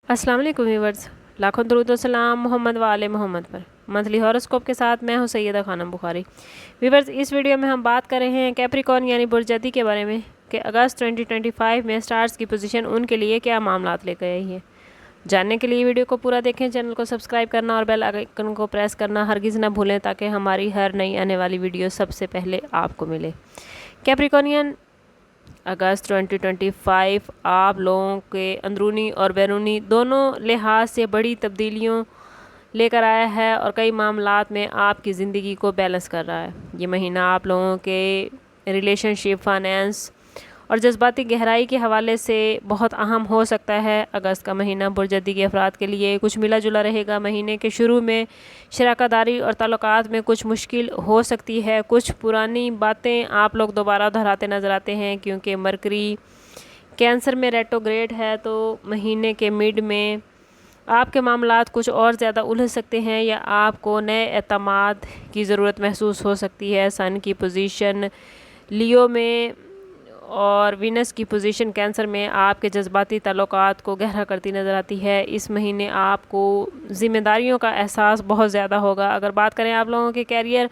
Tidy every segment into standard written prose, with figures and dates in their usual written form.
अस्सलाम वालेकुम व्यूअर्स, लाखों दरूद व सलाम मोहम्मद वाले मोहम्मद पर। मंथली हॉरोस्कोप के साथ मैं हूं सैयदा खानम बुखारी। व्यूअर्स, इस वीडियो में हम बात कर रहे हैं कैप्रिकॉर्न यानी बुर्ज के बारे में कि अगस्त 2025 में स्टार्स की पोजीशन उनके लिए क्या मामलात लेकर आई है। जानने के लिए वीडियो को पूरा देखें, चैनल को सब्सक्राइब करना और बेल आइकन को प्रेस करना हरगिज़ ना भूलें ताकि हमारी हर नई आने वाली वीडियो सबसे पहले आपको मिले। कैप्रिकॉर्नियन, अगस्त 2025 आप लोगों के अंदरूनी और बैरूनी दोनों लिहाज से बड़ी तब्दीलियों लेकर आया है और कई मामलात में आपकी ज़िंदगी को बैलेंस कर रहा है। ये महीना आप लोगों के रिलेशनशिप, फाइनेंस और जज्बाती गहराई के हवाले से बहुत अहम हो सकता है। अगस्त का महीना बुर्जदी के अफराद के लिए कुछ मिला जुला रहेगा। महीने के शुरू में शराकतदारी और ताल्लुकात में कुछ मुश्किल हो सकती है। कुछ पुरानी बातें आप लोग दोबारा दोहराते नज़र आते हैं क्योंकि मरकरी कैंसर में रेट्रोग्रेड है, तो महीने के मिड में आपके मामलात कुछ और ज़्यादा उलझ सकते हैं या आपको नए एतमाद की ज़रूरत महसूस हो सकती है। सन की पोजीशन लियो में और वीनस की पोजीशन कैंसर में आपके जज्बाती ताल्लुकात को गहरा करती नज़र आती है। इस महीने आपको ज़िम्मेदारियों का एहसास बहुत ज़्यादा होगा। अगर बात करें आप लोगों के कैरियर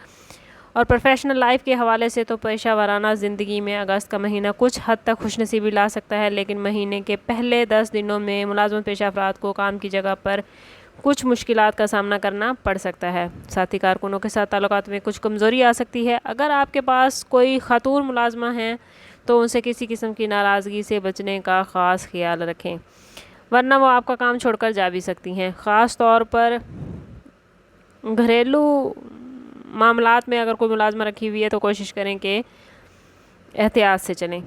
और प्रोफेशनल लाइफ के हवाले से, तो पेशा वाराना ज़िंदगी में अगस्त का महीना कुछ हद तक खुशनसीबी ला सकता है, लेकिन महीने के पहले 10 दिनों में मुलाजमत पेशा अफराद को काम की जगह पर कुछ मुश्किलात का सामना करना पड़ सकता है। साथी कारकुनों के साथ ताल्लुकात में कुछ कमज़ोरी आ सकती है। अगर आपके पास कोई खातून मुलाजमा हैं तो उनसे किसी किस्म की नाराज़गी से बचने का ख़ास ख्याल रखें, वरना वो आपका काम छोड़कर जा भी सकती हैं। ख़ास तौर पर घरेलू मामलात में अगर कोई मुलाजमा रखी हुई है तो कोशिश करें कि एहतियात से चलें।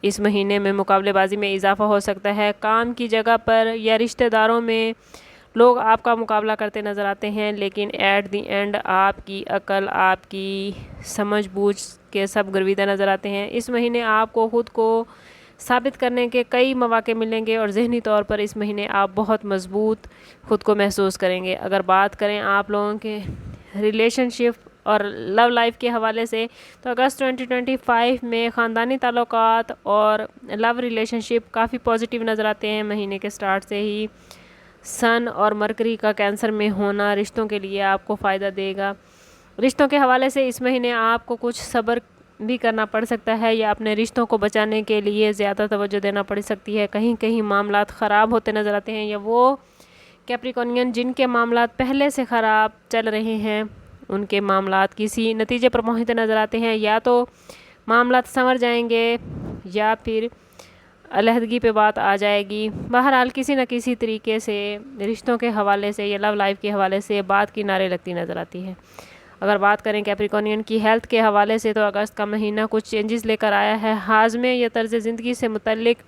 इस महीने में मुकाबलेबाजी में इजाफा हो सकता है। काम की जगह पर या रिश्तेदारों में लोग आपका मुकाबला करते नज़र आते हैं, लेकिन एट दी एंड आपकी अकल, आपकी समझ बूझ के सब गर्विदा नज़र आते हैं। इस महीने आपको ख़ुद को साबित करने के कई मौके मिलेंगे और ज़हनी तौर पर इस महीने आप बहुत मजबूत ख़ुद को महसूस करेंगे। अगर बात करें आप लोगों के रिलेशनशिप और लव लाइफ के हवाले से, तो अगस्त 2025 में ख़ानदानी ताल्लुकात और लव रिलेशनशिप काफ़ी पॉजिटिव नज़र आते हैं। महीने के स्टार्ट से ही सन और मरकरी का कैंसर में होना रिश्तों के लिए आपको फ़ायदा देगा। रिश्तों के हवाले से इस महीने आपको कुछ सब्र भी करना पड़ सकता है या अपने रिश्तों को बचाने के लिए ज़्यादा तवज्जो देना पड़ सकती है। कहीं कहीं मामलात ख़राब होते नज़र आते हैं, या वो कैप्रिकॉर्नियन जिनके मामलात पहले से ख़राब चल रहे हैं उनके मामलात किसी नतीजे पर पहुँचते नज़र आते हैं। या तो मामलात संवर जाएंगे या फिर अलहदगी पे बात आ जाएगी। बहरहाल किसी न किसी तरीके से रिश्तों के हवाले से या लव लाइफ के हवाले से बात किनारे लगती नज़र आती है। अगर बात करें कैप्रिकॉर्नियन की हेल्थ के हवाले से, तो अगस्त का महीना कुछ चेंजेस लेकर आया है। हाजमे या तर्ज ज़िंदगी से मुतल्लिक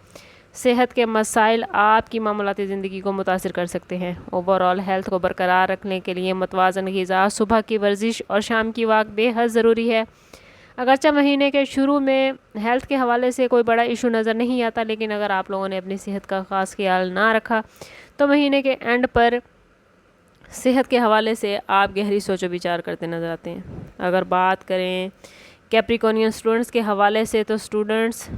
सेहत के मसाइल आपकी मामूलाती ज़िंदगी को मुतासिर कर सकते हैं। ओवरऑल हेल्थ को बरकरार रखने के लिए मतवाज़न ग़िज़ा, सुबह की वर्जिश और शाम की वॉक बेहद ज़रूरी है। अगरचे महीने के शुरू में हेल्थ के हवाले से कोई बड़ा इशू नज़र नहीं आता, लेकिन अगर आप लोगों ने अपनी सेहत का ख़ास ख्याल ना रखा तो महीने के एंड पर सेहत के हवाले से आप गहरी सोचो विचार करते नज़र आते हैं। अगर बात करें कैप्रिकॉर्नियन स्टूडेंट्स के हवाले से, तो स्टूडेंट्स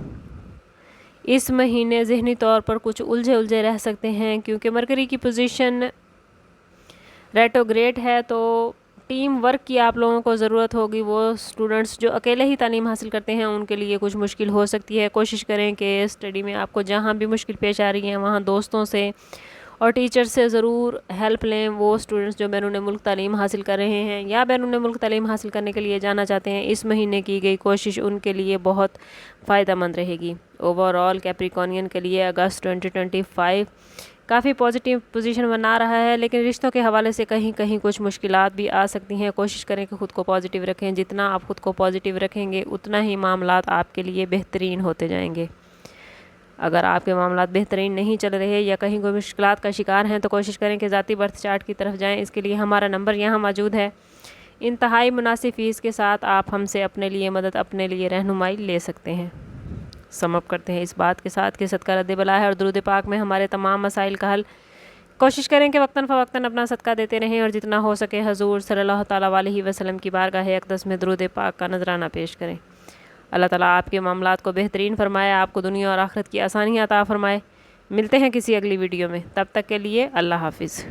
इस महीने ज़हनी तौर पर कुछ उलझे रह सकते हैं क्योंकि मरकरी की पोजीशन रेट्रोग्रेड है, तो टीम वर्क की आप लोगों को ज़रूरत होगी। वो स्टूडेंट्स जो अकेले ही तालीम हासिल करते हैं उनके लिए कुछ मुश्किल हो सकती है। कोशिश करें कि स्टडी में आपको जहाँ भी मुश्किल पेश आ रही है वहाँ दोस्तों से और टीचर से ज़रूर हेल्प लें। वो स्टूडेंट्स जो बैरून मुल्क तालीम हासिल कर रहे हैं या बैरून मुल्क तालीम हासिल करने के लिए जाना चाहते हैं, इस महीने की गई कोशिश उनके लिए बहुत फ़ायदेमंद रहेगी। ओवरऑल कैप्रिकॉर्नियन के लिए अगस्त 2025 काफ़ी पॉजिटिव पोजीशन बना रहा है, लेकिन रिश्तों के हवाले से कहीं कहीं कुछ मुश्किलात भी आ सकती हैं। कोशिश करें कि ख़ुद को पॉजिटिव रखें। जितना आप ख़ुद को पॉजिटिव रखेंगे उतना ही मामलात आपके लिए बेहतरीन होते जाएंगे। अगर आपके मामलात बेहतरीन नहीं चल रहे या कहीं कोई मुश्किलात का शिकार हैं, तो कोशिश करें कि ज़ाती बर्थ चार्ट की तरफ जाएं। इसके लिए हमारा नंबर यहाँ मौजूद है। इंतहाई मुनासिब फ़ीस के साथ आप हमसे अपने लिए मदद, अपने लिए रहनुमाई ले सकते हैं। समअप करते हैं इस बात के साथ कि सदका रद्द बला है और दुरूद पाक में हमारे तमाम मसाइल का हल। कोशिश करें कि वक्तन फ़वक्तन अपना सदका देते रहें और जितना हो सके हजूर सल्लल्लाहु ताला अलैहि वसल्लम की बारगाह अक़दस में दुरूद पाक का नजराना पेश करें। अल्लाह ताला आपके मामलात को बेहतरीन फरमाए, आपको दुनिया और आखिरत की आसानी अता फरमाए। ملتے ہیں کسی اگلی ویڈیو میں، تب تک کے لیے اللہ حافظ۔